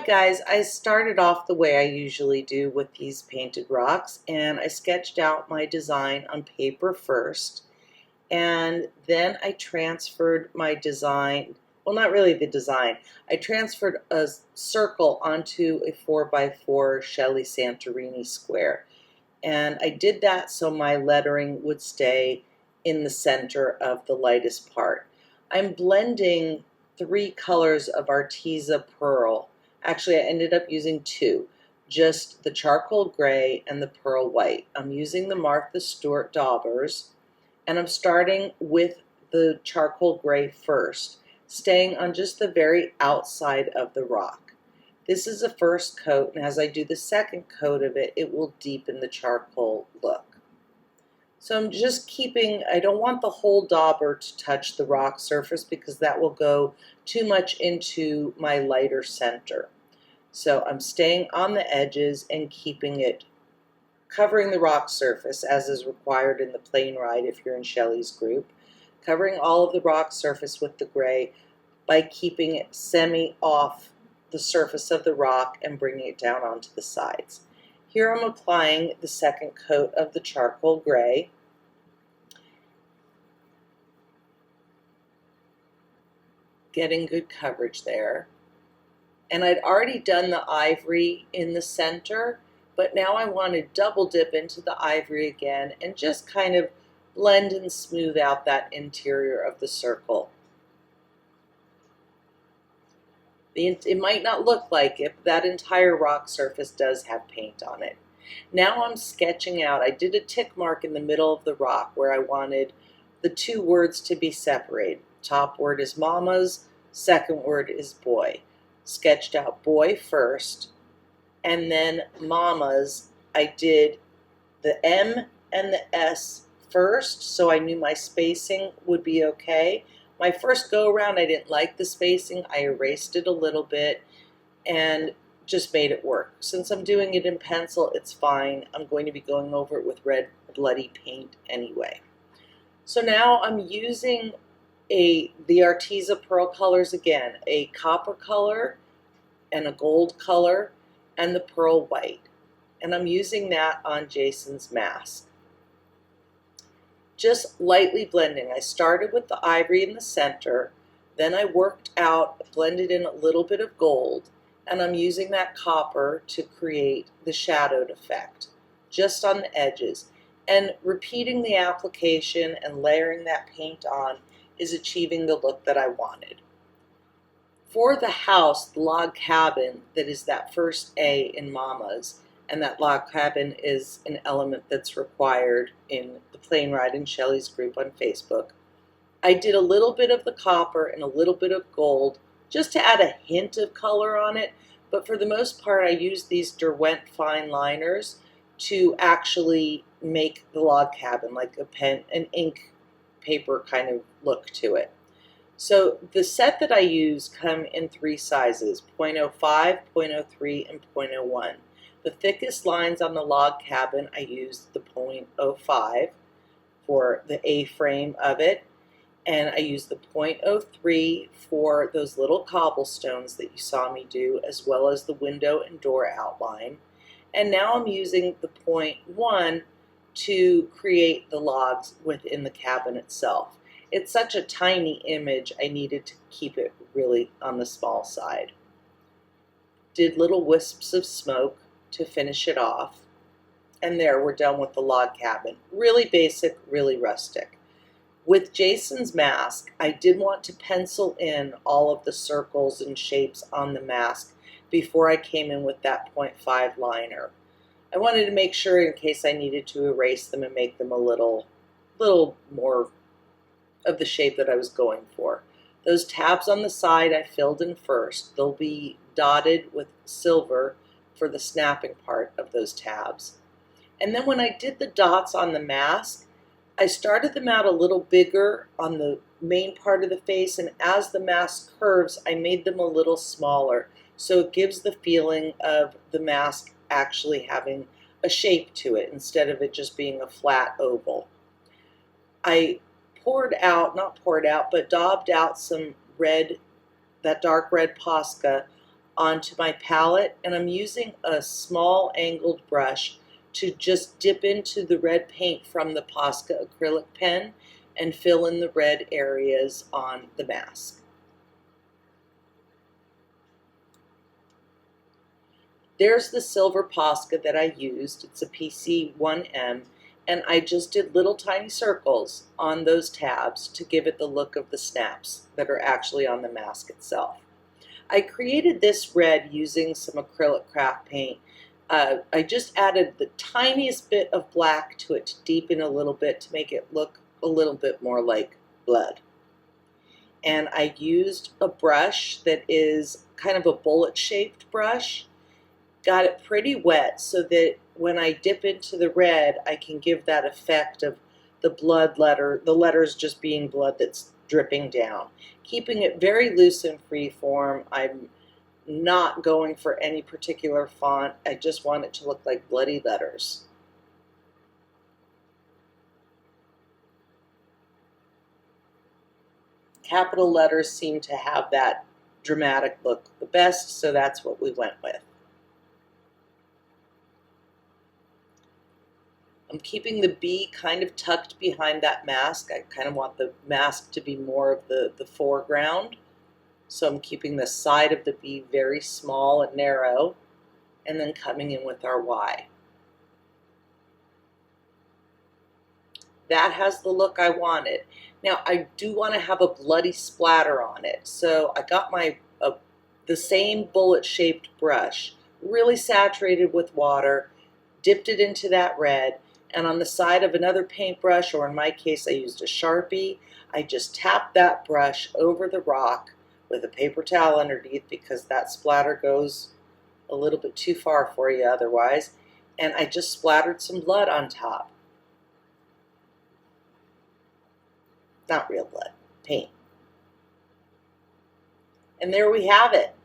Alright guys, I started off the way I usually do with these painted rocks, and I sketched out my design on paper first, and then I transferred my design, well, not really the design, I transferred a circle onto a 4x4 Shelly Santorini square, and I did that so my lettering would stay in the center of the lightest part. I'm blending 3 colors of Arteza Pearl. Actually, I ended up using 2, just the charcoal gray and the pearl white. I'm using the Martha Stewart daubers, and I'm starting with the charcoal gray first, staying on just the very outside of the rock. This is the first coat, and as I do the second coat of it, it will deepen the charcoal look. So I'm just keeping, I don't want the whole dauber to touch the rock surface because that will go too much into my lighter center. So I'm staying on the edges and keeping it, covering the rock surface as is required in the plane ride if you're in Shelly's group, covering all of the rock surface with the gray by keeping it semi off the surface of the rock and bringing it down onto the sides. Here I'm applying the second coat of the charcoal gray. Getting good coverage there. And I'd already done the ivory in the center, but now I want to double dip into the ivory again and just kind of blend and smooth out that interior of the circle. It might not look like it, but that entire rock surface does have paint on it. Now I'm sketching out, I did a tick mark in the middle of the rock where I wanted the 2 words to be separated. Top word is mama's, second word is boy. Sketched out boy first, and then mama's, I did the M and the S first, so I knew my spacing would be okay. My first go around, I didn't like the spacing. I erased it a little bit and just made it work. Since I'm doing it in pencil, it's fine. I'm going to be going over it with red bloody paint anyway. So now I'm using the Arteza Pearl colors again, a copper color and a gold color and the pearl white. And I'm using that on Jason's mask. Just lightly blending. I started with the ivory in the center, then I worked out, blended in a little bit of gold, and I'm using that copper to create the shadowed effect, just on the edges. And repeating the application and layering that paint on is achieving the look that I wanted. For the house, the log cabin, that is that first A in Mama's, and that log cabin is an element that's required in the plane ride in Shelly's group on Facebook. I did a little bit of the copper and a little bit of gold just to add a hint of color on it, but for the most part I used these Derwent fine liners to actually make the log cabin like a pen, an ink paper kind of look to it. So the set that I use come in 3 sizes, 0.05, 0.03, and 0.01. The thickest lines on the log cabin, I used the 0.05 for the A-frame of it, and I used the 0.03 for those little cobblestones that you saw me do, as well as the window and door outline. And now I'm using the 0.1 to create the logs within the cabin itself. It's such a tiny image, I needed to keep it really on the small side. Did little wisps of smoke to finish it off. And there, we're done with the log cabin. Really basic, really rustic. With Jason's mask, I did want to pencil in all of the circles and shapes on the mask before I came in with that 0.5 liner. I wanted to make sure in case I needed to erase them and make them a little more of the shape that I was going for. Those tabs on the side I filled in first. They'll be dotted with silver for the snapping part of those tabs. And then when I did the dots on the mask, I started them out a little bigger on the main part of the face, and as the mask curves, I made them a little smaller, so it gives the feeling of the mask actually having a shape to it instead of it just being a flat oval. I daubed out some red, that dark red Posca onto my palette, and I'm using a small angled brush to just dip into the red paint from the Posca acrylic pen and fill in the red areas on the mask. There's the silver Posca that I used. It's a PC1M, and I just did little tiny circles on those tabs to give it the look of the snaps that are actually on the mask itself. I created this red using some acrylic craft paint. I just added the tiniest bit of black to it to deepen a little bit to make it look a little bit more like blood. And I used a brush that is kind of a bullet-shaped brush. Got it pretty wet so that when I dip into the red, I can give that effect of the blood letter, the letters just being blood that's dripping down. Keeping it very loose and free form. I'm not going for any particular font. I just want it to look like bloody letters. Capital letters seem to have that dramatic look the best, so that's what we went with. I'm keeping the B kind of tucked behind that mask. I kind of want the mask to be more of the foreground. So I'm keeping the side of the B very small and narrow, and then coming in with our Y. That has the look I wanted. Now I do want to have a bloody splatter on it. So I got the same bullet-shaped brush, really saturated with water, dipped it into that red, and on the side of another paintbrush, or in my case I used a Sharpie, I just tapped that brush over the rock with a paper towel underneath because that splatter goes a little bit too far for you otherwise, and I just splattered some blood on top. Not real blood, paint. And there we have it.